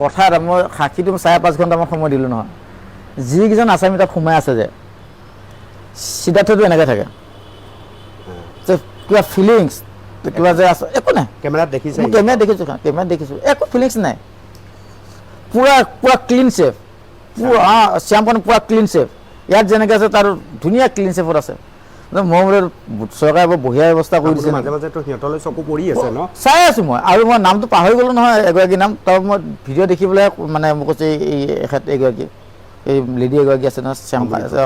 কথা এটা মই সাক্ষীটো 5.5 ঘণ্টামান সময় দিলোঁ নহয় যিকেইজন আসামী তাত সোমাই আছে যে সিদ্ধাৰ্থটো এনেকৈ থাকে কিবা ফিলিংছ কিবা যে আছে একো নাই কেমেৰাত দেখিছে মই কেমেৰাত দেখিছোঁ একো ফিলিংছ নাই পুৰা পুৰা ক্লিন চেফ পুৰা শ্যামখন পুৰা ক্লিন চেফ ইয়াত যেনেকৈ আছে তাৰ ধুনীয়া ক্লিন চেফত আছে মই বোলে চৰকাৰে বৰ বঢ়িয়া ব্যৱস্থা কৰি দিছে মাজে মাজে তো সিহঁতলৈ চকু পৰি আছে ন চাই আছোঁ মই আৰু মই নামটো পাহৰি গ'লোঁ নহয় এগৰাকী নাম তাৰ মই ভিডিঅ' দেখিবলৈ মানে মোক কৈছে এই এখেত এগৰাকী এই লেডি এগৰাকী আছে নহয় শ্যাম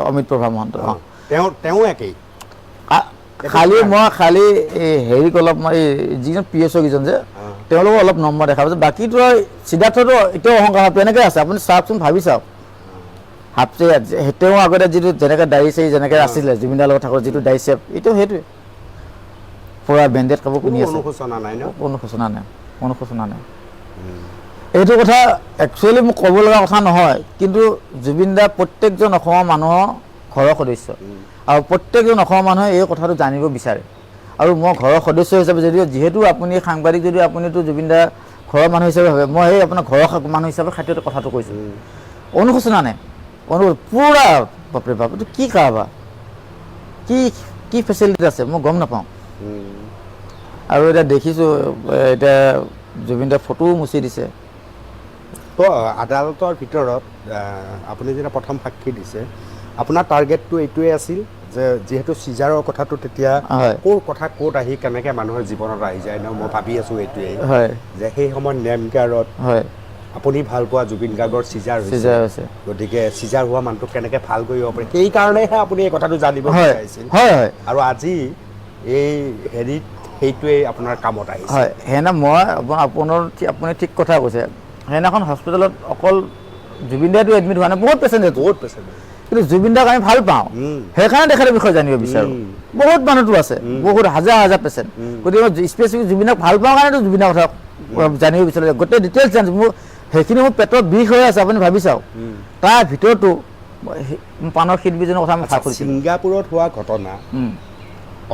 অমিত প্ৰভা মহন্ত তেওঁ একেই খালি এই হেৰিক অলপ মই যিজন PSO কেইজন যে তেওঁলোকক অলপ নম্বৰ দেখা পাইছোঁ বাকীটো সিদ্ধাৰ্থটো এতিয়াও অহংকাৰ ভাৱটো এনেকৈ আছে আপুনি চাওকচোন ভাবি চাওক হাফছে তেওঁ আগতে যিটো যেনেকৈ দাড়ি চাৰি যেনেকৈ আছিলে জুবিনদাৰ লগত থাকোঁ যিটো দাড়ি চেপ এতিয়াও সেইটোৱে পুৰা বেণ্ডেড কাপোৰ পিন্ধি আছে অনুশোচনা নাই এইটো কথা একচুৱেলি মোক ক'ব লগা কথা নহয় কিন্তু জুবিনদা প্ৰত্যেকজন অসমৰ মানুহৰ ঘৰৰ সদস্য আৰু প্ৰত্যেকজন অসমৰ মানুহে এই কথাটো জানিব বিচাৰে আৰু মই ঘৰৰ সদস্য হিচাপে যিহেতু আপুনি সাংবাদিক যদিও আপুনিতো জুবিনদা ঘৰৰ মানুহ হিচাপে ভাবে মই সেই আপোনাৰ ঘৰৰ মানুহ হিচাপে খাতিৰত কথাটো কৈছোঁ অনুশোচনা নাই পুৰা বাপৰে বাপ এইটো কি কাৰবাৰ কি ফেচিলিটি আছে মই গম নাপাওঁ আৰু এতিয়া দেখিছোঁ এতিয়া জুবিনদাৰ ফটোও মুচি দিছে তো আদালতৰ ভিতৰত আপুনি যেতিয়া প্ৰথম সাক্ষী দিছে আপোনাৰ টাৰ্গেটটো এইটোৱে আছিল যে যিহেতু চিজাৰৰ কথাটো তেতিয়া ক'ৰ কথা ক'ত আহি কেনেকৈ মানুহৰ জীৱনত আহি যায় ন মই ভাবি আছোঁ এইটোৱেই যে সেই সময়ত নেমগাৰত আপুনি ভাল পোৱা জুবিন গাৰ্গৰ চিজাৰ হৈছে গতিকে চিজাৰ হোৱা মানুহটোক কেনেকৈ ভাল কৰিব পাৰে সেইকাৰণেহে আপুনি এই কথাটো জানিব বিচাৰিছিল আৰু আজি এই হেৰিত সেইটোৱেই আপোনাৰ কামত আহিছে হয় সেইদিনা মই আপুনি ঠিক কথা কৈছে সেইদিনাখন হস্পিটেলত অকল জুবিনদাইটো এডমিট হোৱা নাই বহুত পেচেণ্ট কিন্তু জুবিনদাক আমি ভাল পাওঁ সেইকাৰণে তেখেতৰ বিষয়ে জানিব বিচাৰোঁ বহুত মানুহটো আছে বহুত হাজাৰ পেচেণ্ট গতিকে মই স্পেচিফিক জুবিনদাক ভাল পাওঁ কাৰণেতো জুবিনৰ কথা জানিব বিচাৰোঁ গোটেই ডিটেইলছ জানিছোঁ মোৰ সেইখিনি মোৰ পেটত বিষ হৈ আছে আপুনি ভাবি চাওক তাৰ ভিতৰতো পানৰ হৃদবিজনৰ কথা মই কৈছোঁ ছিংগাপুৰত হোৱা ঘটনা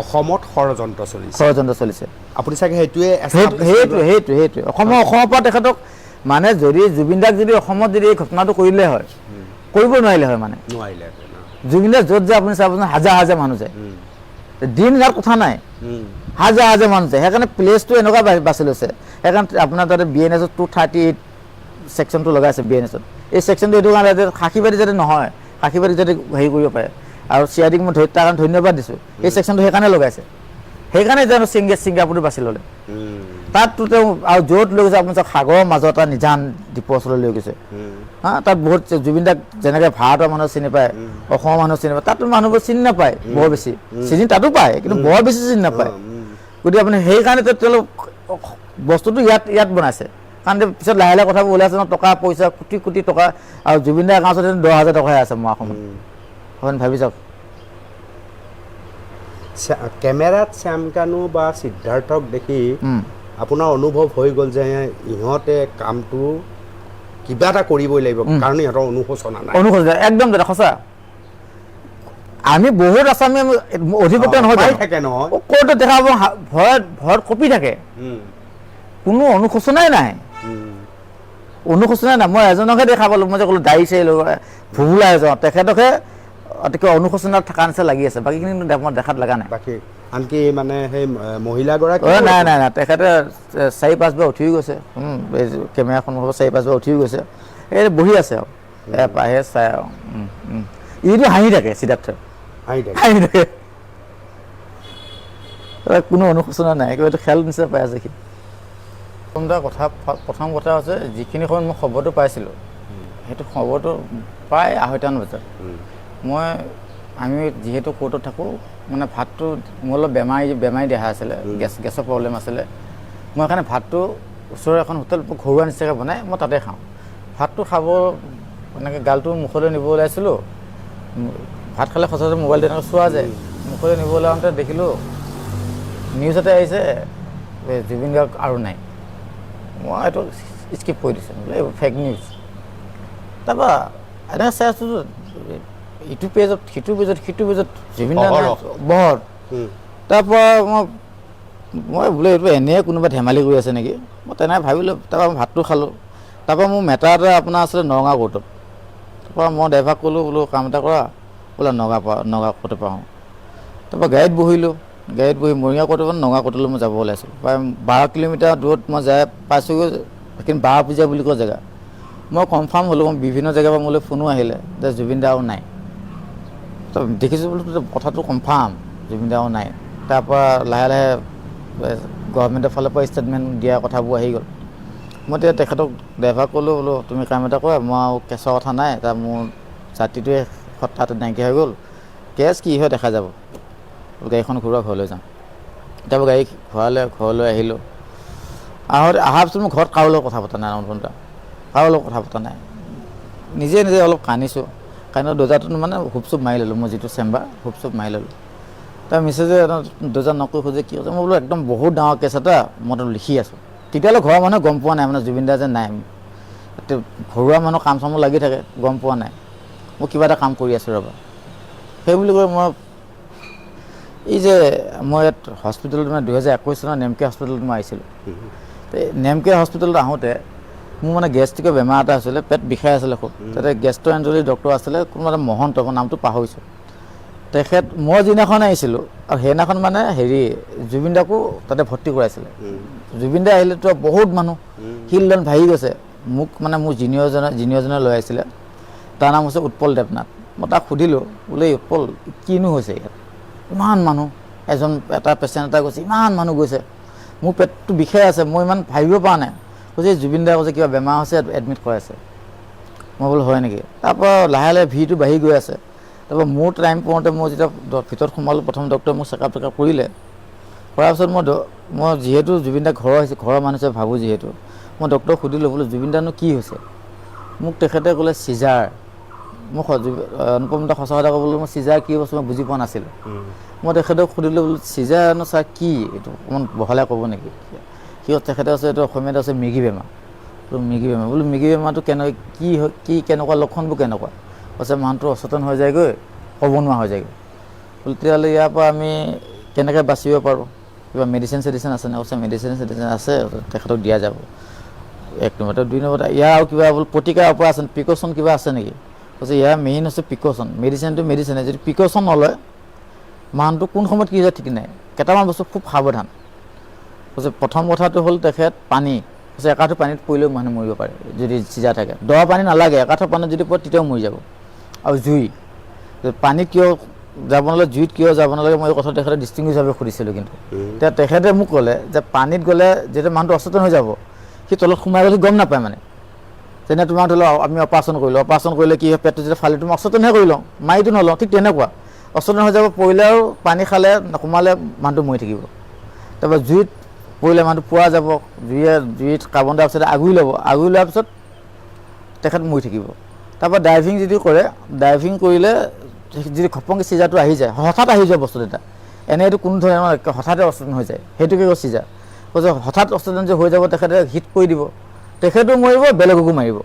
অসমত ষড়যন্ত্ৰ চলিছে আপুনি চাগে সেইটোৱে অসমৰ পৰা তেখেতক মানে যদি জুবিনদাক যদি অসমত যদি এই ঘটনাটো কৰিলে হয় কৰিব নোৱাৰিলে হয় মানে জুবিনদা য'ত যে আপুনি চাবচোন হাজাৰ মানুহ যায় দিন ৰাত কথা নাই হাজাৰ মানুহ যায় সেইকাৰণে প্লেচটো এনেকুৱা বাছি লৈছে সেইকাৰণে আপোনাৰ তাতে BNS 238 ছেকশ্যনটো লগাইছে BNS-ত এই ছেকশ্যনটো এইটো কাৰণে সাক্ষীবাদী যাতে নহয় সাক্ষীবাদী যাতে হেৰি কৰিব পাৰে আৰু CIDক মই তাৰ কাৰণে ধন্যবাদ দিছোঁ এই ছেকশ্যনটো সেইকাৰণে লগাইছে সেইকাৰণে জানো ছিংগাপুৰটো বাছি ল'লে তাততো তেওঁ আৰু য'ত লৈ গৈছে আপুনি চাওক সাগৰৰ মাজত এটা নিজান দ্বীপৰ ওচৰলৈ লৈ গৈছে তাত বহুত জুবিনদাক যেনেকৈ ভাৰতৰ মানুহ চিনি পায় অসমৰ মানুহ চিনি পায় তাতো মানুহবোৰ চিনি নাপায় বৰ বেছি চিনি তাতো পায় কিন্তু বৰ বেছি চিনি নাপায় গতিকে আপুনি সেইকাৰণে তেওঁলোক বস্তুটো ইয়াত বনাইছে কাৰণ পিছত লাহে কথাবোৰ ওলাইছে ন টকা পইচা কোটি টকা আৰু জুবিনদাৰ একাউণ্টত 10,000 টকাহে আছে মোৰ অসমত হয় ভাবি চাওক কেমেৰাত শ্যাম কানু বা সিদ্ধাৰ্থক দেখি আপোনাৰ অনুভৱ হৈ গ'ল যে ইহঁতে কামটো কিবা এটা কৰিবই লাগিব কাৰণ ইহঁতৰ অনুশোচনা একদম সঁচা আমি বহুত আছামী অধিবক্তা নহয় থাকে নহয় ক'ৰ্টত দেখা পাব ভয়ত কঁপি থাকে কোনো অনুশোচনাই নাই মই এজনকহে দেখা পালোঁ মই যে ক'লোঁ দাড়ি চাৰি লগা ভুবুলাই যাওঁ তেখেতকহে অতিকৈ অনুশোচনাত থকা নিচিনা লাগি আছে বাকীখিনি মই দেখাত লগা নাই বাকী আনকি মানে সেই মহিলাগৰাকী নাই তেখেতে 4-5 বাৰ উঠি গৈছে কেমেৰাখন 4-5 বাৰ উঠি গৈছে এই বহি আছে আৰু পাহে চাই আৰু ইটো হাঁহি থাকে সিদ্ধাৰ্থ হাঁহি থাকে কোনো অনুশোচনা নাই কিবা এইটো খেল নিচিনা পাই আছে সি প্ৰথম কথা হৈছে যিখিনি সময়ত মই খবৰটো পাইছিলোঁ সেইটো খবৰটো প্ৰায় 2:30 বজাত আমি যিহেতু কোৰ্টত থাকোঁ মানে ভাতটো মোৰ অলপ বেমাৰী দেহা আছিলে গেছৰ প্ৰব্লেম আছিলে মই সেইকাৰণে ভাতটো ওচৰৰ এখন হোটেল ঘৰুৱা নিচিনাকৈ বনাই মই তাতে খাওঁ ভাতটো খাব এনেকৈ গালটো মুখলৈ নিব ওলাইছিলোঁ ভাত খালে সচৰাচৰ মোবাইলটো এনেকৈ চোৱা যায় মুখলৈ নিব ওলাওঁতে দেখিলোঁ নিউজতে আহিছে জুবিন গাৰ্গ আৰু নাই মই এইটো স্কিপ কৰি দিছোঁ বোলে ফেক নিউজ তাৰপৰা এনেকৈ চাই আছোঁ ইটো পেজত সিটো পেজত জুবিন বহৰ তাৰপৰা মই বোলে এইটো এনেই কোনোবা ধেমালি কৰি আছে নেকি মই তেনেকৈ ভাবিলোঁ তাৰপৰা মই ভাতটো খালোঁ তাৰপৰা মোৰ মেটাৰ এটা আপোনাৰ আছিলে নগাঁও কোৰ্টত। তাৰপৰা মই ড্ৰাইভাৰক ক'লোঁ বোলো কাম এটা কৰা, বোলে নগাঁও কোৰ্টৰ পৰা আহোঁ। তাৰপৰা গাড়ীত বহিলোঁ, গাড়ীত বহি মৰিগাঁও কোৰ্টৰ পৰা নগাঁও কোৰ্টলৈ মই যাব ওলাইছোঁ। প্ৰায় 12 কিলোমিটাৰ দূৰত মই যাই পাইছোঁগৈ, কিন্তু 12 পূজা বুলি কোৱা জেগা। মই কনফাৰ্ম হ'লোঁ, মই বিভিন্ন জেগাৰ পৰা মোলৈ ফোনো আহিলে যে জুবিন দা আৰু নাই। তো দেখিছোঁ বোলো কথাটো কনফাৰ্ম, জুবিন দা আৰু নাই। তাৰপৰা লাহে লাহে গভৰ্ণমেণ্টৰ ফালৰ পৰা ষ্টেটমেণ্ট দিয়া কথাবোৰ আহি গ'ল। মই এতিয়া তেখেতক ড্ৰাইভাৰক ক'লোঁ বোলো তুমি কাম এটা কৰা, মই আৰু কেছৰ কথা নাই, তাৰ মোৰ জাতিটোৱে তাতে নাইকিয়া হৈ গ'ল, কেছ কি হয় দেখা যাব, গাড়ীখন ঘূৰোৱা ঘৰলৈ যাওঁ। তাৰপৰা গাড়ী ঘূৰালে, ঘৰলৈ আহিলোঁ। অহাৰ পিছত মই ঘৰত কাৰো লগত কথা পতা নাই, কাৰো লগত কথা পতা নাই, নিজে অলপ কান্দিছোঁ। কান্দি দৰ্জাটো মানে হুপ-চুপ মাৰি ল'লোঁ, মই যিটো চেম্বাৰ হুপ-চুপ মাৰি ল'লোঁ। তাৰ মিছেছে দৰ্জা নকৈ খোজে কি হৈছে, মই বোলো একদম বহুত ডাঙৰ কেছ এটা মই তাত লিখি আছোঁ। তেতিয়ালৈ ঘৰৰ মানুহে গম পোৱা নাই মানে জুবিন দা যে নাই, ঘৰুৱা মানুহ কাম চামত লাগি থাকে, গম পোৱা নাই মই কিবা এটা কাম কৰি আছোঁ ৰ'বা। সেই বুলি কৈ মই এই যে মই ইয়াত হস্পিটেলত মানে 2021 চনৰ নেমকে হস্পিটেলত মই আহিছিলোঁ। নেমকে হস্পিটেলত আহোঁতে মোৰ মানে গেষ্ট্ৰিকৰ বেমাৰ এটা আছিলে, পেট বিষাই আছিলে খুব। তাতে গেষ্ট্ৰ'এণ্ট্ৰলজি ডক্টৰ আছিলে, কোনোবা এটা মহন্ত, মই নামটো পাহৰিছোঁ। তেখেত মই যিদিনাখন আহিছিলোঁ আৰু সেইদিনাখন মানে জুবিন দাকো তাতে ভৰ্তি কৰাইছিলে। জুবিন দা আহিলেতো বহুত মানুহ, শিলডন ভাঙি গৈছে। মোক মানে মোৰ জিনিয়ৰজনে লৈ আহিছিলে, তাৰ নাম হৈছে উৎপল দেৱনাথ। মই তাক সুধিলোঁ বোলে উৎপল কিনো হৈছে ইয়াত, ইমান মানুহ, এটা পেচেণ্ট এটা গৈছে, ইমান মানুহ গৈছে, মোৰ পেটটো বিষাই আছে, মই ইমান ভাবিব পৰা নাই। কৈছে জুবিন দা কৈছে কিবা বেমাৰ হৈছে, এডমিট কৰাইছে। মই বোলো হয় নেকি। তাৰপৰা লাহে লাহে ভিৰটো বাঢ়ি গৈ আছে। তাৰপৰা মোৰ টাইম পৰোঁতে মই যেতিয়া ভিতৰত সোমালোঁ, প্ৰথম ডক্টৰে মোক চেকআপ কৰিলে। কৰাৰ পিছত মই যিহেতু জুবিন দা ঘৰৰ মানুহ হিচাপে ভাবোঁ, যিহেতু মই ডক্টৰক সুধিলোঁ বোলো জুবিন দানো কি হৈছে। মোক তেখেতে ক'লে চিজাৰ। মোক অনুপম দা সঁচা কথা ক'বলৈ, মই চিজাৰ কি বস্তু মই বুজি পোৱা নাছিলোঁ। মই তেখেতক সুধিলোঁ বোলো চিজাৰনো ছাৰ কি, এইটো অকণমান বহলাই ক'ব নেকি। তেখেতে আছে এইটো অসমীয়াত আছে মৃগী বেমাৰ। মৃগী বেমাৰ বোলো মৃগী বেমাৰটো কেনেকুৱা লক্ষণবোৰ কেনেকুৱা। কৈছে মানুহটো অচেতন হৈ যায়গৈ, ক'ব নোৱাৰা হৈ যায়গৈ। বোলো তেতিয়াহ'লে ইয়াৰ পৰা আমি কেনেকৈ বাচিব পাৰোঁ, কিবা মেডিচিন চেডিচিন আছে নে। কৈছে মেডিচিন চেডিচিন আছে, তেখেতক দিয়া যাব। 1 নম্বৰ, 2 নম্বৰ ইয়াৰ আৰু কিবা বোলো প্ৰতিকাৰ অপাৰেশ্যন প্ৰিকশ্যন কিবা আছে নেকি। কৈছে ইয়াৰ মেইন হৈছে প্ৰিকশ্যন, মেডিচিনটো মেডিচিনে, যদি প্ৰিকশ্যন নলয় মানুহটো কোন সময়ত কি হৈ যায় ঠিক নাই। কেইটামান বস্তু খুব সাৱধান। কৈছে প্ৰথম কথাটো হ'ল তেখেত পানী, কৈছে একাঠু পানীত পৰিলেও মানুহ মৰিব পাৰে যদি চিজা থাকে। দ পানী নালাগে, একাঠু পানীত যদি পৰে তেতিয়াও মৰি যাব। আৰু জুই, পানীত কিয় যাব নালাগে, জুইত কিয় যাব নালাগে, মই এই কথা তেখেতে ডিষ্টিংগুইছভাৱে সুধিছিলোঁ। কিন্তু এতিয়া তেখেতে মোক ক'লে যে পানীত গ'লে যেতিয়া মানুহটো অচেতন হৈ যাব, সি তলত সোমাই গ'লে গম নাপায় মানে। যেনে তোমাক ধৰি লওক আমি অপাৰেশ্যন কৰিলে কি হয়, পেটটো যেতিয়া ফালি তুমি অচেতনহে কৰি লওঁ, মাৰিটো নলওঁ, ঠিক তেনেকুৱা অচেতন হৈ যাব। পৰিলে আৰু পানী খালে সোমালে মানুহটো মৰি থাকিব। তাৰপৰা জুইত পৰিলে মানুহটো পোৱা যাব, জুইত কাৰ্বন ডাই অক্সাইডে আগুৰি ল'ব, আগুৰি লোৱাৰ পিছত তেখেত মৰি থাকিব। তাৰপৰা ড্ৰাইভিং যদি কৰে, ড্ৰাইভিং কৰিলে যদি ঘপংকৈ চিজাৰটো আহি যায়, হঠাৎ আহি যোৱা বস্তু এটা, এনেইটো কোনো ধৰণৰ হঠাতে অচেতন হৈ যায়, সেইটোকে কয় চিজাৰ। কৈছে হঠাৎ অচেতন যে হৈ যাব, তেখেতে হিট কৰি দিব, তেখেতো মৰিব, বেলেগকো মাৰিব।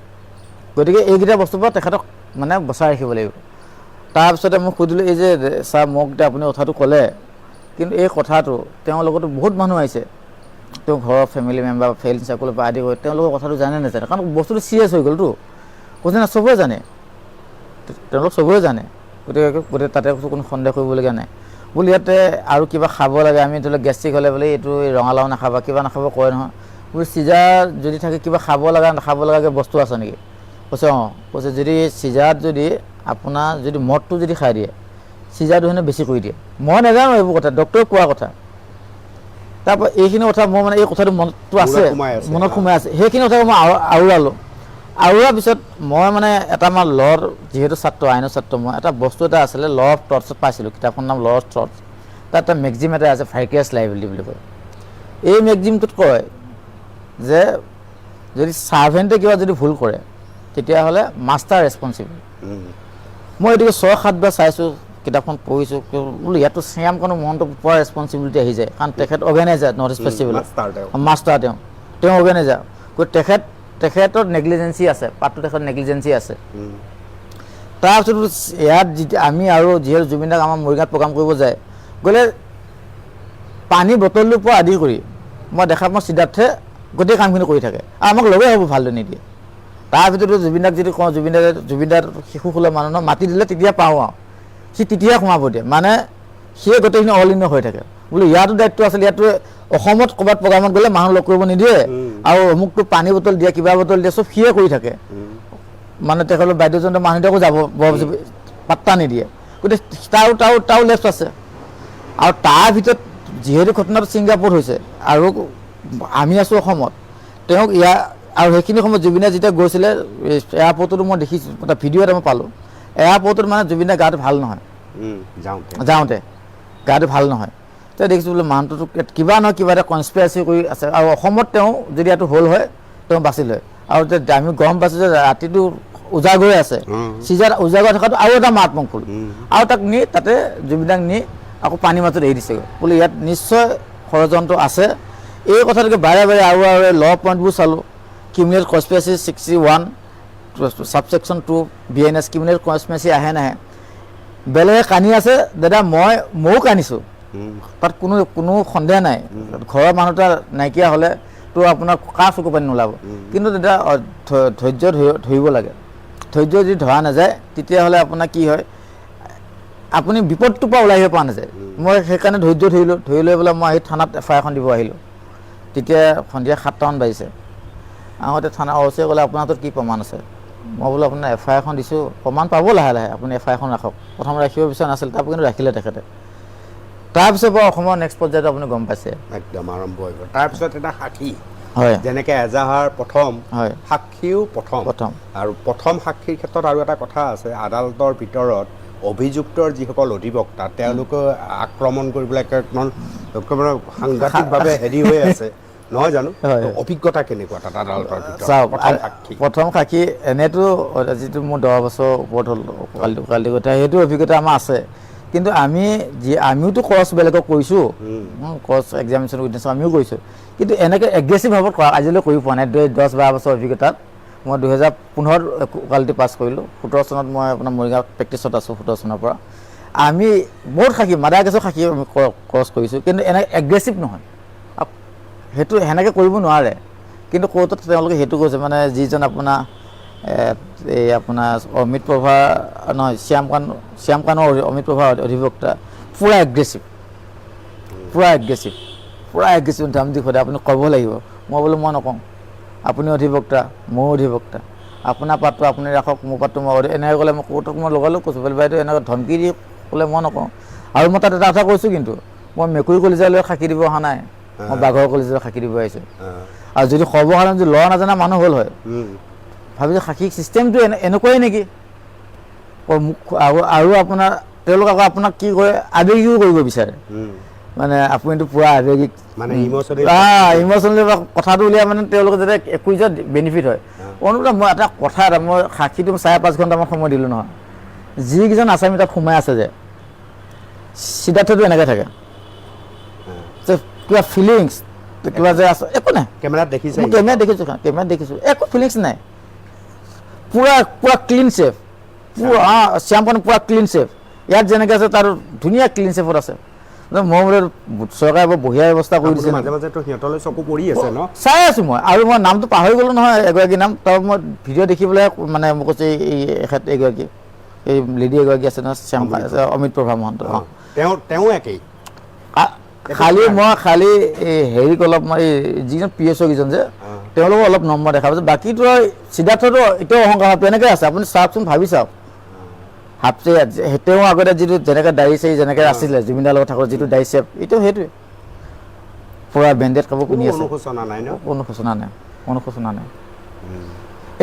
গতিকে এইকেইটা বস্তুৰ পৰা তেখেতক মানে বচাই ৰাখিব লাগিব। তাৰপিছতে মই সুধিলোঁ এই যে ছাৰ মোক এতিয়া আপুনি কথাটো ক'লে, কিন্তু এই কথাটো তেওঁৰ লগতো বহুত মানুহ আহিছে, তেওঁ ঘৰৰ ফেমিলি মেম্বাৰ, ফ্ৰেণ্ড চাৰ্কলৰ পৰা আদি কৰি তেওঁলোকৰ কথাটো জানে নাজানে, কাৰণ বস্তুটো চিৰিয়াছ হৈ গ'লতো। কৈছে না চবৰে জানে, তেওঁলোক চবৰে জানে, গতিকে তাতে কোনো সন্দেহ কৰিবলগীয়া নাই। বোলে ইয়াতে আৰু কিবা খাব লাগে, আমি ধৰি লওক গেষ্ট্ৰিক হ'লে বোলে এইটো ৰঙালাও নাখাবা, কিবা নাখাব কয় নহয়। বোলে চিজাৰ যদি থাকে কিবা খাব লগাকৈ বস্তু আছে নেকি। কৈছে অঁ। কৈছে যদি চিজাৰত যদি আপোনাৰ যদি মদটো যদি খাই দিয়ে, চিজাৰটো হেনে বেছি কৰি দিয়ে। মই নাজানো এইবোৰ কথা, ডক্টৰে কোৱা কথা। তাৰপৰা এইখিনি কথা মই মানে এই কথাটো মনতটো আছে, মনত সোমাই আছে, সেইখিনি কথা মই আওৰালোঁ। আওৰাৰ পিছত মই মানে এটা আমাৰ ল'ৰ যিহেতু ছাত্ৰ, আইনৰ ছাত্ৰ, মই এটা বস্তু এটা আছিলে ল অফ থটছত পাইছিলোঁ, কিতাপখনৰ নাম ল অফ থটছ। তাত এটা মেগজিম এটা আছে ভাইকিয়াছ লাইবিলিটি বুলি কয়। এই মেগজিমটোত কয় যে যদি ছাৰ্ভেণ্টে কিবা যদি ভুল কৰে তেতিয়াহ'লে মাষ্টাৰ ৰেছপনচিবল। মই এইটোকে 6-7 বাৰ চাইছোঁ, কিতাপখন পঢ়িছোঁ, বোলো ইয়াতো শ্যামকানু মহন্ত পোৱা ৰেছপনচিবিলিটি আহি যায়, কাৰণ তেখেত অৰ্গেনাইজাৰ নৰ্থ ইষ্ট ফেষ্টিভেলৰ মাষ্টাৰ, তেওঁ অৰ্গেনাইজাৰ। গতিকে তেখেতৰ নেগলিজেঞ্চি আছে, পাৰ্টটো তেখেতৰ নেগলিজেঞ্চি আছে। তাৰপিছত ইয়াত আমি আৰু যিহেতু জুবিন দাক আমাৰ মৰিগাঁৱত প্ৰগ্ৰাম কৰিব যায়, গ'লে পানী বটলটোৰ পৰা আদি কৰি মই দেখা পাওঁ সিদ্ধাৰ্থে গোটেই কামখিনি কৰি থাকে, আৰু আমাক লগে হ'ব ভালদৰে নিদিয়ে। তাৰ ভিতৰতো জুবিনদাক যদি কওঁ জুবিনদাৰ শিশুসুলভ মানুহ ন মাতি দিলে তেতিয়া পাওঁ আৰু সি তেতিয়াহে সোমাব দিয়ে মানে সিয়ে গোটেইখিনি অল ইন হৈ থাকে বোলো ইয়াতো দায়িত্ব আছিল ইয়াতো অসমত ক'ৰবাত প্ৰগ্ৰামত গ'লে মানুহ লগ কৰিব নিদিয়ে আৰু অমুকটো পানী বটল দিয়ে কিবা বটল দিয়ে চব সিয়ে কৰি থাকে মানে তেখেতৰ বাদ্যযন্ত্ৰ মানুহবিলাকো যাব পাত্তা নিদিয়ে গতিকে তাৰো লেফ্ট আছে আৰু তাৰ ভিতৰত যিহেতু ঘটনাটো ছিংগাপুৰত হৈছে আৰু আমি আছোঁ অসমত তেওঁক ইয়াৰ আৰু সেইখিনি সময়ত জুবিনে যেতিয়া গৈছিলে এয়াৰপৰ্টতো মই দেখিছোঁ এটা ভিডিঅ' এটা মই পালোঁ এয়াৰপৰ্টত মানে জুবিনে গাটো ভাল নহয় যাওঁতে গাটো ভাল নহয় তেতিয়া দেখিছোঁ বোলে মানুহটোতো কিবা নহয় কিবা এটা কনস্পিৰেচি কৰি আছে আৰু অসমত তেওঁ যদি ইয়াতো হ'ল হয় তেওঁ বাচিল হয় আৰু আমি গম পাইছোঁ যে ৰাতিটো উজাগৰ আছে চিজাৰ উজাগৰ থকাটো আৰু এটা মাৰাত্মক ভুল আৰু তাক নি তাতে জুবিনদাক নি আকৌ পানী মাজত এৰি দিছেগৈ বোলে ইয়াত নিশ্চয় ষড়যন্ত্ৰ আছে এই কথাটোকে বাৰে বাৰে আৰু ল পইণ্টবোৰ চালোঁ ক্ৰিমিনেল কনস্পিৰেচি 61 ছাবছেকশ্যন 2 BNS ক্ৰিমিনেল কনস্পিৰেচি আহে নাহে বেলেগে কানি আছে দাদা ময়ো কানিছোঁ তাত কোনো সন্দেহ নাই ঘৰৰ মানুহ এটা নাইকিয়া হ'লে তো আপোনাৰ কাৰ চকু পানী নোলাব কিন্তু দাদা ধৈৰ্য ধৰিব লাগে ধৈৰ্য যদি ধৰা নাযায় তেতিয়াহ'লে আপোনাৰ কি হয় আপুনি বিপদটোৰ পৰা ওলাই আহিব পৰা নাযায় মই সেইকাৰণে ধৈৰ্য ধৰি লৈ পেলাই মই আহি থানাত FIR এখন দিব আহিলোঁ তেতিয়া সন্ধিয়া 7টামান বাজিছে আহোঁতে থানা অচে ক'লে আপোনাৰ হাতত কি প্ৰমাণ আছে মই বোলো আপোনাৰ FIR এখন দিছোঁ প্ৰমাণ পাব লাহে লাহে আপুনি FIR এখন ৰাখক প্ৰথম ৰাখিব বিচৰা নাছিল তাৰপৰা কিন্তু ৰাখিলে তেখেতে তাৰপিছত বাৰু অসমৰ নেক্সট পৰ্যায়টো আপুনি গম পাইছে একদম আৰম্ভ হৈ গ'ল তাৰপিছত এটা সাক্ষী হয় যেনেকৈ এজাহাৰ প্ৰথম হয় সাক্ষীও প্ৰথম আৰু প্ৰথম সাক্ষীৰ ক্ষেত্ৰত আৰু এটা কথা আছে আদালতৰ ভিতৰত অভিযুক্তৰ যিসকল অধিবক্তা তেওঁলোকে আক্ৰমণ কৰিবলৈ একেবাৰে সাংঘাতিকভাৱে হেৰি হৈ আছে নহয় জানো অভিজ্ঞতা কেনেকুৱা তাত আদালতৰ ভিতৰত প্ৰথম সাক্ষী এনেতো যিটো মোৰ 10 বছৰ ওপৰত হ'ল কালি কথা সেইটো অভিজ্ঞতা আমাৰ আছে কিন্তু আমিওতো ক্ৰছ বেলেগক কৰিছোঁ ক্ৰছ এক্সামিনেশ্যন উইটনেছ আমিও কৰিছোঁ কিন্তু এনেকৈ এগ্ৰেছিভ ভাৱত আজিলৈ কৰি পোৱা নাই 10-12 বছৰ অভিজ্ঞতাত মই 2015 কোৱালিটি পাছ কৰিলোঁ 17 চনত মই আপোনাৰ মৰিগাঁৱত প্ৰেক্টিছত আছোঁ 17 চনৰ পৰা আমি বহুত সাক্ষী মাদাৰ কেছৰ সাক্ষী ক্ৰছ কৰিছোঁ কিন্তু এনেকৈ এগ্ৰেছিভ নহয় সেইটো সেনেকৈ কৰিব নোৱাৰে কিন্তু কোৰ্টত তেওঁলোকে সেইটো কৈছে মানে যিজন আপোনাৰ এই আপোনাৰ অমিত প্ৰভা নহয় শ্যামকানৰ অমিত প্ৰভা অধিবক্তা পুৰা এগ্ৰেছিভ দাম দি সোধে আপুনি ক'ব লাগিব মই বোলো মই নকওঁ আপুনি অধিবক্তা ময়ো অধিবক্তা আপোনাৰ পাতটো আপুনি ৰাখক মোৰ পাতটো মই এনেকৈ ক'লে মই কোৰ্টক মই লগালোঁ কচুপাল বাইদেউ এনেকৈ ধমকি দি ক'লে মই নকওঁ আৰু মই তাত এটা কথা কৈছোঁ কিন্তু মই মেকুৰী কলিজালৈ সাক্ষী দিব অহা নাই মই বাঘৰ কলিজালৈ সাক্ষী দিব আহিছোঁ আৰু যদি সৰ্বসাধাৰণ যদি ল নাজানা মানুহ হ'ল হয় ভাবিছোঁ সাক্ষী চিষ্টেমটো এনেকুৱাই নেকি আৰু আপোনাৰ তেওঁলোক আকৌ আপোনাক কি কৰে আৱেগিকো কৰিব বিচাৰে মানে আপুনিতো পুৰা আৱেগিক মানে ইম'চনেলি কথাটো উলিয়াই মানে তেওঁলোকে যাতে একোইজত বেনিফিট হয় অনুপ্ৰম মই এটা মই সাক্ষীটো 4.5 ঘণ্টামান সময় দিলোঁ নহয় যিকেইজন আছামী তাত সোমাই আছে যে সিদ্ধাৰ্থটো এনেকৈ থাকে কিবা ফিলিংছ কিবা যে আছে একো নাই কেমেৰাত দেখিছোঁ একো ফিলিংছ নাই পুৰা ক্লিন চেফ শ্যামখন পুৰা ক্লিন চেফ ইয়াত যেনেকৈ আছে তাৰ ধুনীয়া ক্লিন চেফত আছে মই বোলে চৰকাৰে বৰ বঢ়িয়া ব্যৱস্থা কৰি দিছে মাজে মাজেতো সিহঁতলৈ চকু পৰি আছে ন চাই আছোঁ মই আৰু মই নামটো পাহৰি গ'লোঁ নহয় এগৰাকী নাম তাৰ মই ভিডিঅ' দেখি পেলাই মানে মোক কৈছে এখেত এগৰাকী এই লেডি এগৰাকী আছে নহয় শ্যাম অমিত প্ৰভা মহন্ত তেওঁ একেই খালি এই হেৰিক অলপ মই যিজন PSO কেইজন যে তেওঁলোকক অলপ নম্বৰ দেখা পাইছোঁ বাকীটো সিদ্ধাৰ্থটো এতিয়াও অহংকাৰ তেনেকৈ আছে আপুনি চাওকচোন ভাবি চাওক হাফচে তেওঁ আগতে যিটো যেনেকৈ দাড়ি চাৰি যেনেকৈ আছিলে জুবিনদাৰ লগত থাকোঁ যিটো দাড়ি চেপ এইটো সেইটোৱে পুৰা বেণ্ডেড কাপোৰ কিনি আছে অনুশোচনা নাই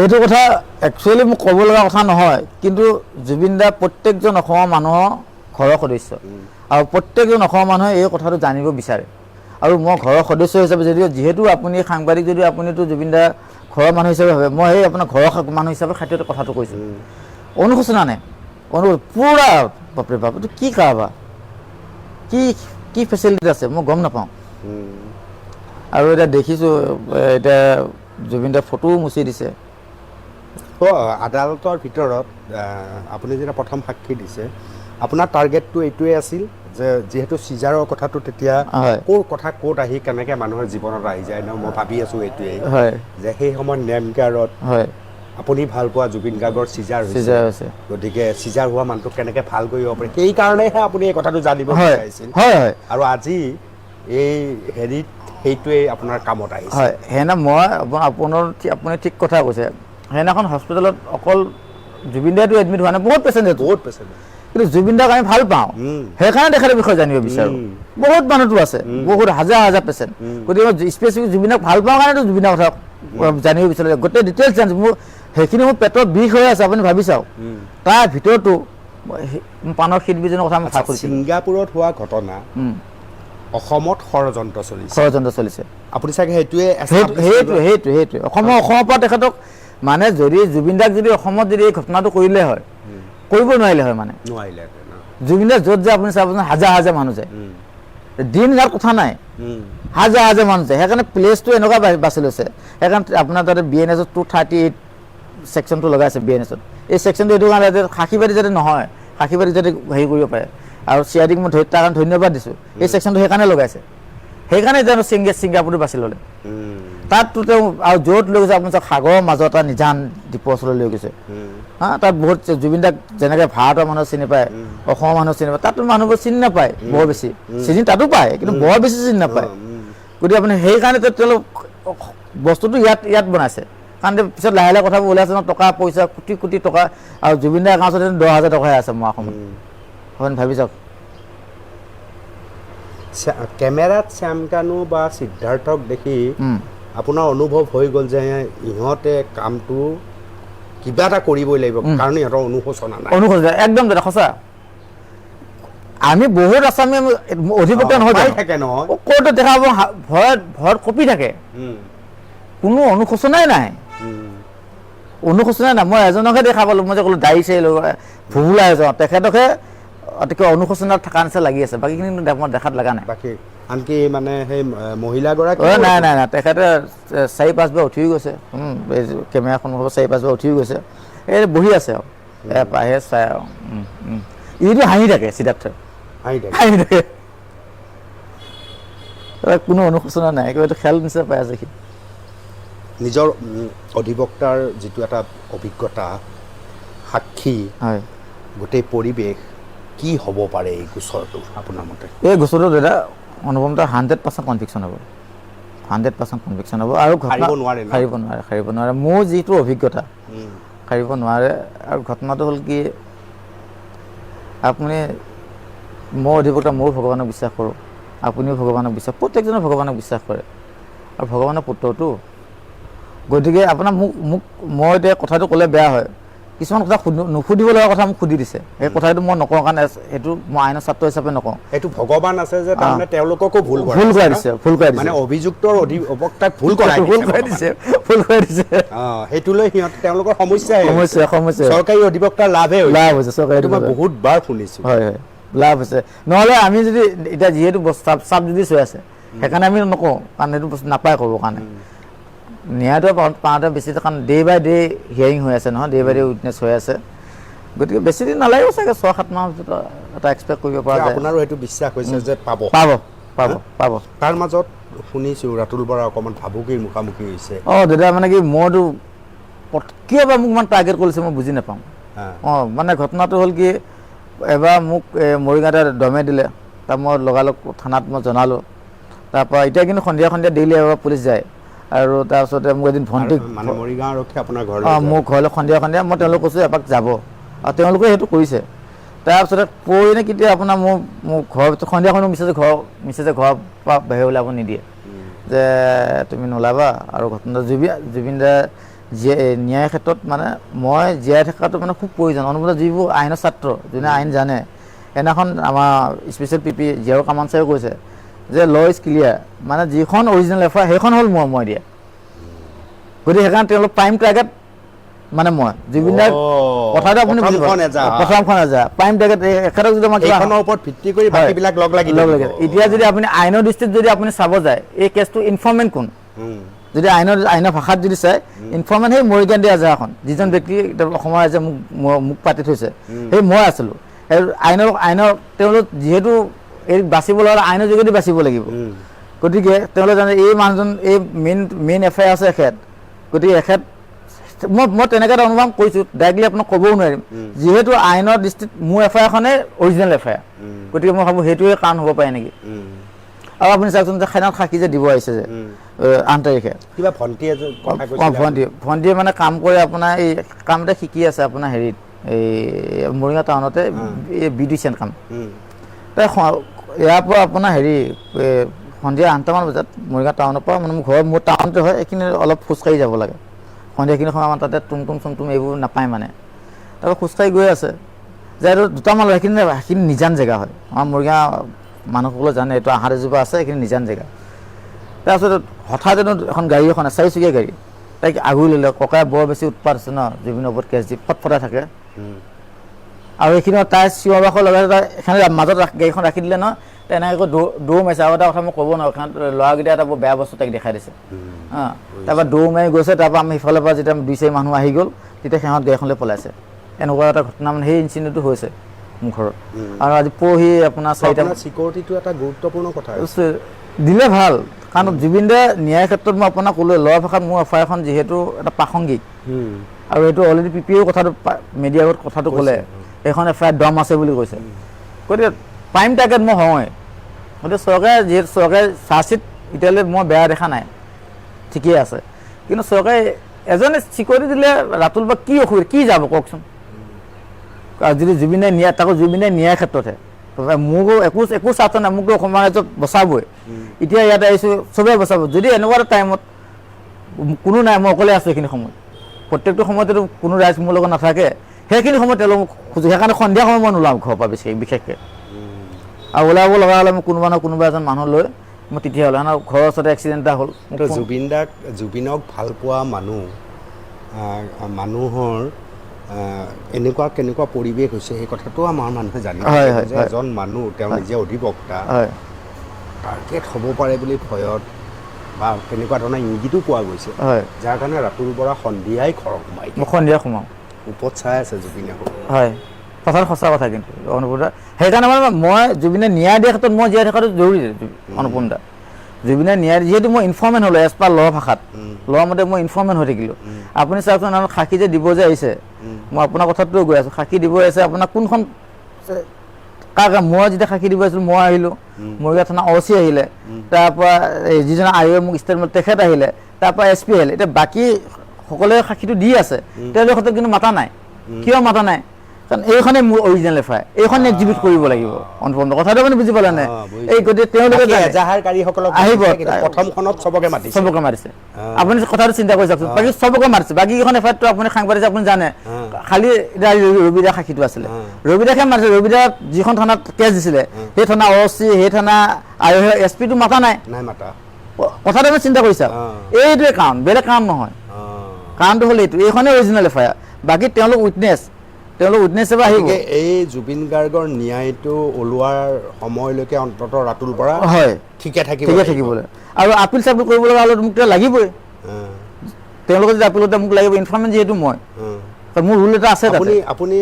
এইটো কথা একচুৱেলি মোক ক'ব লগা কথা নহয় কিন্তু জুবিনদা প্ৰত্যেকজন অসমৰ মানুহৰ ঘৰৰ সদস্য আৰু প্ৰত্যেকজন অসমৰ মানুহে এই কথাটো জানিব বিচাৰে আৰু মই ঘৰৰ সদস্য হিচাপে যিহেতু আপুনি সাংবাদিক যদিও আপুনিতো জুবিনদা ঘৰৰ মানুহ হিচাপে ভাবে মই সেই আপোনাৰ ঘৰৰ মানুহ হিচাপে খাতিৰতে কথাটো কৈছোঁ অনুশোচনা নাই পুৰা বাপৰে বাপ এইটো কি কাৰবাৰ কি ফেচিলিটি আছে মই গম নাপাওঁ আৰু এতিয়া দেখিছোঁ এতিয়া জুবিনদাৰ ফটোও মুচি দিছে আদালতৰ ভিতৰত আপুনি যেতিয়া প্ৰথম সাক্ষী দিছে আপোনাৰ টাৰ্গেটটো এইটোৱে আছিল যে যিহেতু চিজাৰৰ কথাটো তেতিয়া ক'ৰ কথা ক'ত আহি কেনেকৈ মানুহৰ জীৱনত আহি যায় ন মই ভাবি আছোঁ এইটোৱেই যে সেই সময়ত নেমগাৰত আপুনি ভাল পোৱা জুবিন গাৰ্গৰ চিজাৰ চিজাৰ হৈছে গতিকে চিজাৰ হোৱা মানুহটোক কেনেকৈ ভাল কৰিব পাৰে সেইকাৰণেহে আপুনি এই কথাটো জানিব বিচাৰিছিল হয় হয় আৰু আজি এই হেৰিত সেইটোৱেই আপোনাৰ কামত আহিছে হয় সেইদিনা মই আপুনি ঠিক কথা কৈছে সেইদিনাখন হস্পিটেলত অকল জুবিন দাইটো এডমিট হোৱা নাই বহুত পেচেণ্ট কিন্তু জুবিন দাক আমি ভাল পাওঁ সেইকাৰণে তেখেতৰ বিষয়ে জানিব বিচাৰোঁ বহুত মানুহটো আছে বহুত হাজাৰ হাজাৰ পেচেণ্ট গতিকে মই স্পেচিফিক জুবিনক ভাল পাওঁ কাৰণেতো জুবিনৰ কথা জানিব বিচাৰোঁ গোটেই ডিটেইলছ জানিছোঁ মোৰ সেইখিনি মোৰ পেটত বিষ হৈ আছে আপুনি ভাবি চাওক তাৰ ভিতৰতো পানৰ শিল্পীজনৰ কথা আমি ভাগ কৰিছোঁ ছিংগাপুৰত হোৱা ঘটনা অসমত ষড়যন্ত্ৰ চলিছে আপুনি চাগে সেইটোৱে অসমৰ পৰা তেখেতক মানে যদি জুবিন দাক যদি অসমত যদি এই ঘটনাটো কৰিলে হয় কৰিব নোৱাৰিলে হয় মানে জুবিন দাক য'ত যায় আপুনি চাবচোন হাজাৰ হাজাৰ মানুহ যায় দিন ৰাত কথা নাই হাজাৰ হাজাৰ মানুহ যায় সেইকাৰণে প্লেচটো এনেকুৱা বাছি লৈছে সেইকাৰণে আপোনাৰ তাতে BNSত 238 ছেকশ্যনটো লগাইছে BNSত এই ছেকশ্যনটো এইটো কাৰণে সাক্ষীবাদী যাতে নহয় সাক্ষীবাদী যাতে হেৰি কৰিব পাৰে আৰু CIDক মই তাৰ কাৰণে ধন্যবাদ দিছোঁ এই ছেকশ্যনটো সেইকাৰণে লগাইছে সেইকাৰণে জানো ছিংগাপুৰটো বাছি ল'লে তাততো তেওঁ আৰু য'ত লৈ গৈছে আপুনি চাওক সাগৰৰ মাজত এটা নিজান দ্বীপৰ ওচৰলৈ লৈ গৈছে তাত বহুত জুবিন দাক যেনেকৈ ভাৰতৰ মানুহে চিনি পায় অসমৰ মানুহে চিনি পায় তাতো মানুহবোৰ চিনি নাপায় বৰ বেছি চিনি তাতো পায় কিন্তু বৰ বেছি চিনি নাপায় গতিকে আপুনি সেইকাৰণে তেওঁলোক বস্তুটো ইয়াত বনাইছে কাৰণ পিছত লাহে লাহে কথাবোৰ ওলাইছে ন টকা পইচা কোটি কোটি টকা আৰু জুবিন দাৰ একাউণ্টত 10,000 টকাহে আছে মই অসমত হয় ভাবি চাওক কেমেৰাত শ্যামকানু বা সিদ্ধাৰ্থক দেখি আপোনাৰ অনুভৱ হৈ গ'ল যে ইহঁতে কামটো কিবা এটা কৰিবই লাগিব কাৰণ ইহঁতৰ অনুশোচনা নাই একদম দাদা সঁচা আমি বহুত আছামী অধিবক্তা নহয় থাকে নহয় ক'তো দেখা পাব ভয়ত কঁপি থাকে কোনো অনুশোচনাই নাই অনুশোচনাই নাই মই এজনকহে দেখা পালোঁ মই যে ক'লোঁ দাড়ি চাৰি ভুবুলাই যাওঁ তেখেতকহে অতিকৈ অনুশোচনাত থকা নিচিনা লাগি আছে বাকীখিনি মই দেখাত লগা নাই বাকী আনকি মানে সেই মহিলাগৰাকী নাই তেখেতে 4-5 বাৰ উঠিও গৈছে কেমেৰা সন্মুখত 4-5 বাৰ উঠিও গৈছে এই বহি আছে আৰু পাহে চাই আৰু ইটো হাঁহি থাকে সিদ্ধাৰ্থ হাঁহি থাকে কোনো অনুশোচনা নাই একেবাৰে খেল নিচিনা পাই আছে সি নিজৰ অধিবক্তাৰ যিটো এটা অভিজ্ঞতা সাক্ষী হয় গোটেই পৰিৱেশ কি হ'ব পাৰে এই গোচৰটো আপোনাৰ মতে এই গোচৰটো দাদা অনুপমতা 100% কনভিকশ্যন হ'ব 100% কনভিকশ্যন হ'ব আৰু সাৰিব নোৱাৰে মোৰ যিটো অভিজ্ঞতা সাৰিব নোৱাৰে আৰু ঘটনাটো হ'ল কি আপুনি মই অধিবক্তা ময়ো ভগৱানক বিশ্বাস কৰোঁ আপুনিও ভগৱানক বিশ্বাস প্ৰত্যেকজনে ভগৱানক বিশ্বাস কৰে আৰু ভগৱানৰ পুত্ৰটো গতিকে আপোনাৰ মোক মই এতিয়া কথাটো ক'লে বেয়া হয় কিছুমান কথা নুসুধিব লগা কথা মোক সুধি দিছে সেই কথাটো মই নকওঁ কাৰণে সেইটো মই আইনৰ ছাত্ৰ হিচাপে নকওঁ সেইটো ভগৱান আছে যে তাৰমানে তেওঁলোককো ভুল কৰাই দিছে মানে অভিযুক্তৰ অধিবক্তাক ভুল কৰাই দিছে সেইটো লৈ সিহঁত তেওঁলোকৰ সমস্যা চৰকাৰী অধিবক্তাৰ লাভ হৈছে চৰকাৰী মই বহুত বাৰ শুনিছোঁ হয় লাভ হৈছে নহ'লে আমি যদি এতিয়া যিহেতু চাব যদি হৈ আছে সেইকাৰণে আমি নকওঁ কাৰণ সেইটো বস্তু নাপায় ক'বৰ কাৰণে ন্যায়টো পাওঁতে বেছি কাৰণ ডে বাই ডে হিয়াৰিং হৈ আছে নহয় ডে বাই ডে উইটনেছ হৈ আছে গতিকে বেছি দিন নালাগিব চাগে 6-7 মাহ ভিতৰত এটা এক্সপেক্ট কৰিব পৰা যায় আপোনাৰো সেইটো বিশ্বাস হৈছে যে পাব তাৰ মাজত শুনিছোঁ ৰাতুল বৰা অকণমান ভাবুকিৰ মুখামুখি হৈছে দাদা মানে কি মইতো কিয় বা মোক ইমান টাৰ্গেট কৰিছে মই বুজি নাপাওঁ মানে ঘটনাটো হ'ল কি এবাৰ মোক মৰিগাঁৱতে দমে দিলে তাত মই লগালগ থানাত মই জনালোঁ তাৰপৰা এতিয়া কিন্তু সন্ধিয়া ডেইলি এবাৰ পুলিচ যায় আৰু তাৰপিছতে মোক এদিন ভণ্টিক মোৰ ঘৰলৈ সন্ধিয়া মই তেওঁলোকক কৈছোঁ এপাক যাব আৰু তেওঁলোকে সেইটো কৰিছে তাৰপিছতে পৰহিনে কেতিয়া আপোনাৰ মোৰ ঘৰৰ ভিতৰত সন্ধিয়া মিছেজে ঘৰৰ পৰা বাহিৰ ওলাব নিদিয়ে যে তুমি নোলাবা আৰু ঘটনা জুবিন দাৰ ন্যায়ৰ ক্ষেত্ৰত মানে মই জীয়াই থকাটো মানে খুব প্ৰয়োজন অনুভূত যিবোৰ আইনৰ ছাত্ৰ যোনে আইন জানে সেইদিনাখন আমাৰ স্পেচিয়েল PP জিয়াউৰ কামান ছাৰে কৈছে যে ল ইজ ক্লিয়াৰ মানে যিখন অৰিজিনেল এফআইআৰ সেইখন হ'ল মই দিয়া গতিকে সেইকাৰণে তেওঁলোক প্ৰাইম টাৰ্গেট মানে মই জুবিন দাৰ কথাটো আপুনি প্ৰথমখন এজা প্ৰাইম টাৰ্গেট এখেতক যদি মই ওপৰত ভিত্তি কৰি বাকীবিলাক লগ লাগি এতিয়া যদি আপুনি আইনৰ দৃষ্টিত যদি আপুনি চাব যায় এই কেছটো ইনফৰ্মেণ্ট কোন যদি আইনৰ ভাষাত যদি চাই ইনফৰ্মেণ্ট সেই মৰিগাঁও এজাহাৰখন যিজন ব্যক্তি অসমৰ ৰাইজে মোক পাতি থৈছে সেই মই আছিলোঁ আইনৰ তেওঁলোক যিহেতু এই বাচিব লগা আইনৰ যোগেদি বাচিব লাগিব গতিকে তেওঁলোকে জানে এই মানুহজন এই মেইন এফআইআৰ আছে এখেত গতিকে এখেত মই তেনেকৈ এটা অনুভৱ কৰিছোঁ, ডাইৰেক্টলি আপোনাক ক'বও নোৱাৰিম, যিহেতু আইনৰ দৃষ্টিত মোৰ এফআইআৰখনেই অৰিজিনেল এফআইআৰ, গতিকে মই ভাবোঁ সেইটোৱে কাৰণ হ'ব পাৰে নেকি। আৰু আপুনি চাওকচোন যে খানাত সাক্ষী যে দিব আহিছে যে 8 তাৰিখে, কিবা ভণ্টিয়ে মানে কাম কৰে আপোনাৰ এই কাম এটা শিকি আছে আপোনাৰ হেৰিত এই মৰিগাঁও টাউনতে এই বিউটিচিয়ান কাম। তাই ইয়াৰ পৰা আপোনাৰ হেৰি সন্ধিয়া 8টামান বজাত মৰিগাঁও টাউনৰ পৰা মানে মোৰ টাউনতে হয়, এইখিনি অলপ খোজকাঢ়ি যাব লাগে। সন্ধিয়াখিনি সময় আমাৰ তাতে তুমতুম এইবোৰ নাপায় মানে, তাৰপৰা খোজকাঢ়ি গৈ আছে যে এইটো দুটামান লয়, সেইখিনি নিজান জেগা হয়, আমাৰ মৰিগাঁও মানুহসকলে জানে এইটো আহাৰ এজোপা আছে, এইখিনি নিজান জেগা। তাৰপিছত হঠাৎ এখন গাড়ী এখন 4চকীয়া গাড়ী তাইক আগুৰি ল'লে, ককাই বৰ বেছি উৎপাত আছে ন, জুবিনৰ ওপৰত কেছ দি ফটফটাই থাকে, আৰু এইখিনি তাই চিঞৰ বাখৰ লগাই তাই এখানে মাজত গাড়ীখন ৰাখি দিলে ন, তেনেকৈ দৌৰ মাৰিছে। আৰু এটা কথা মই ক'ব নোৱাৰোঁ, কাৰণ ল'ৰাকেইটা এটা বৰ বেয়া বস্তু তাইক দেখাই দিছে, তাৰপৰা দৌৰ মাৰি গৈছে। তাৰপৰা আমি সিফালৰ পৰা যেতিয়া 2-4 মানুহ আহি গ'ল, তেতিয়া সিহঁত গাড়ীখনলৈ পলাইছে। এনেকুৱা এটা ঘটনা মানে সেই ইনচিডেণ্টটো হৈছে মোৰ ঘৰত। আৰু আজি পৰহি আপোনাৰ 4টা চিকিউৰিটিটো এটা গুৰুত্বপূৰ্ণ কথা দিলে ভাল, কাৰণ জুবিন দাৰ ন্যায়ৰ ক্ষেত্ৰত মই আপোনাক ক'লোঁ, ল'ৰা ভাষাত মোৰ এফআইআৰখন যিহেতু এটা প্ৰাসংগিক, আৰু এইটো অলৰেডি PPও কথাটো মিডিয়াৰ আগত কথাটো ক'লে, এইখন এফআইআৰ দম আছে বুলি কৈছে, গতিকে প্ৰাইম টাৰ্গেট মই হওঁৱেই। গতিকে চৰকাৰে যিহেতু চৰকাৰে চাৰ্জশ্বিট এতিয়ালৈ মই বেয়া দেখা নাই, ঠিকেই আছে, কিন্তু চৰকাৰে এজনে চিকিউৰিটি দিলে ৰাতুল বা কি অসুবিধা কি যাব কওকচোন। যদি জুবিনে ন্যায়, তাকো জুবিনে ন্যায়ৰ ক্ষেত্ৰতহে, মোকো একো স্বাৰ্থ নাই, মোকতো অসম ৰাইজক বচাবই। এতিয়া ইয়াতে আহিছোঁ, চবেই বচাব। যদি এনেকুৱা এটা টাইমত কোনো নাই, মই অকলে আছোঁ এইখিনি সময়ত, প্ৰত্যেকটো সময়তেতো কোনো ৰাইজ মোৰ লগত নাথাকে, সেইখিনি সময়ত তেওঁলোকক খোজোঁ। সেইকাৰণে সন্ধিয়া সময়ত মই নোলাওঁ ঘৰৰ পৰা বিশেষকৈ, আৰু ওলাব লগা হ'লে মই কোনোবা এজন মানুহ লৈ মই তেতিয়াহ'লে ঘৰৰ ওচৰতে এক্সিডেণ্ট এটা হ'ল। জুবিনক ভাল পোৱা মানুহৰ এনেকুৱা কেনেকুৱা পৰিৱেশ হৈছে সেই কথাটো আমাৰ মানুহে জানিব, যে এজন মানুহ তেওঁ নিজে অধিবক্তা, টাৰ্গেট হ'ব পাৰে বুলি ভয়ত বা তেনেকুৱা ধৰণৰ ইংগিতো পোৱা গৈছে, যাৰ কাৰণে ৰাতুল বৰা সন্ধিয়াই ঘৰ সোমাই, মই সন্ধিয়া সোমাওঁ, ওপৰত চাই আছে জুবিনে। হয়, কথাটো সঁচা কথা। কিন্তু অনুপম দা সেইকাৰণে মানে মই জুবিনে ন্যায় দিয়াৰ ক্ষেত্ৰত মই জীয়াই থকাটো জৰুৰী। অনুপম দা জুবিনে ন্যায়, যিহেতু মই ইনফৰ্মেণ্ট হ'লোঁ এজ পাৰ ল ভাষাত, ল মতে মই ইনফৰ্মেণ্ট হৈ থাকিলোঁ। আপুনি চাওকচোন, সাক্ষী যে দিব যে আহিছে, মই আপোনাৰ কথাটো গৈ আছোঁ, সাক্ষী দিব আহিছে আপোনাৰ কোনখন মই যেতিয়া সাক্ষী দিব আহিছিলোঁ, মই আহিলোঁ, মৰিগাঁও থানা OC আহিলে, তাৰপৰা যিজন আয়োগে মোক ষ্টেটমেণ্ট তেখেত আহিলে, তাৰপৰা SP আহিলে। এতিয়া বাকী সকলোৱে সাক্ষীটো দি আছে, তেওঁলোকৰ ক্ষেত্ৰত কিন্তু মাতা নাই। কিয় মাতা নাই? কাৰণ এইখনেই মোৰ অৰিজিনেল এফআইআৰ, এইখনে এক্সিবিট কৰিব লাগিব। অনুপম দা কথাটো মানে বুজি পালে নাই? এই গতিকে তেওঁলোকে আহিব, প্ৰথমখনত চবকে মাতিছে। আপুনি কথাটো চিন্তা কৰি চাওকচোন, বাকী চবকে মাতিছে, বাকী কেইখন এফআইআৰটো আপুনি সাংবাদিক আপুনি জানে, খালি এতিয়া ৰবিদা সাক্ষীটো আছিলে, ৰবিদাকে মাতিছে। ৰবিদা যিখন থানাত কেছ দিছিলে, সেই থানা OC, সেই থানা আয়োগ, SPটো মাতা নাই। কথাটো আমি চিন্তা কৰি চাওক, এইটোৱে কাৰণ, বেলেগ কাৰণ নহয়। কাৰণটো হ'ল এইটো, এইখনেই অৰিজিনেল এফআইআৰ, বাকী তেওঁলোক উইটনেছ আহিব। এই জুবিন গাৰ্গৰ ন্যায়টো ওলোৱাৰ সময়লৈকে অন্ততঃ ৰাতুল বৰা ঠিকে থাকিবলৈ, আৰু আপিল চাপিল কৰিব লগা হ'লে মোক লাগিবই। তেওঁলোকে যদি আপিল মোক লাগিব, ইনফৰ্মেণ্ট যিহেতু মই, মোৰ ৰুল এটা আছে। আপুনি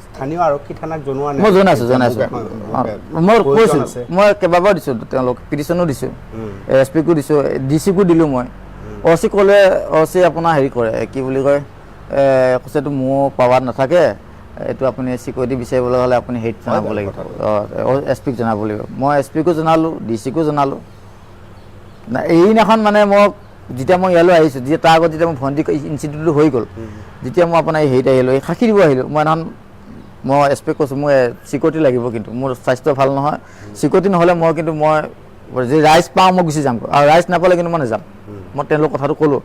স্থানীয় আৰক্ষী থানাক জনোৱা নাই? মই জনাইছোঁ, মই কৈছোঁ, মই কেইবাবাৰো দিছোঁ, তেওঁলোক পিটিশ্যনো দিছোঁ, SPকো দিছোঁ, DCকো দিলোঁ। মই OC ক'লে, OC আপোনাৰ হেৰি কৰে, কি বুলি কয়, কৈছে এইটো মোৰ পাৱাৰত নাথাকে, এইটো আপুনি চিকিউৰিটি বিচাৰিবলৈ হ'লে আপুনি হেৰিত জনাব লাগিব, SPক জনাব লাগিব। মই SPকো জনালোঁ, DCকো জনালোঁ। এইদিনাখন মানে মই যেতিয়া মই ইয়ালৈ আহিছোঁ, তাৰ আগত যেতিয়া মোৰ ভণ্টি ইনচিডেণ্টটো হৈ গ'ল, যেতিয়া মই আপোনাৰ হেৰিত আহিলোঁ, এই সাক্ষী দিব আহিলোঁ, মই SPক কৈছোঁ মোৰ চিকিউৰিটি লাগিব, কিন্তু মোৰ স্বাস্থ্য ভাল নহয়, চিকিউৰিটি নহ'লে মই কিন্তু মই যদি ৰাইজ পাওঁ মই গুচি যাম, আৰু ৰাইজ নাপালে কিন্তু মই নাযাম। মই তেওঁলোকৰ কথাটো ক'লোঁ।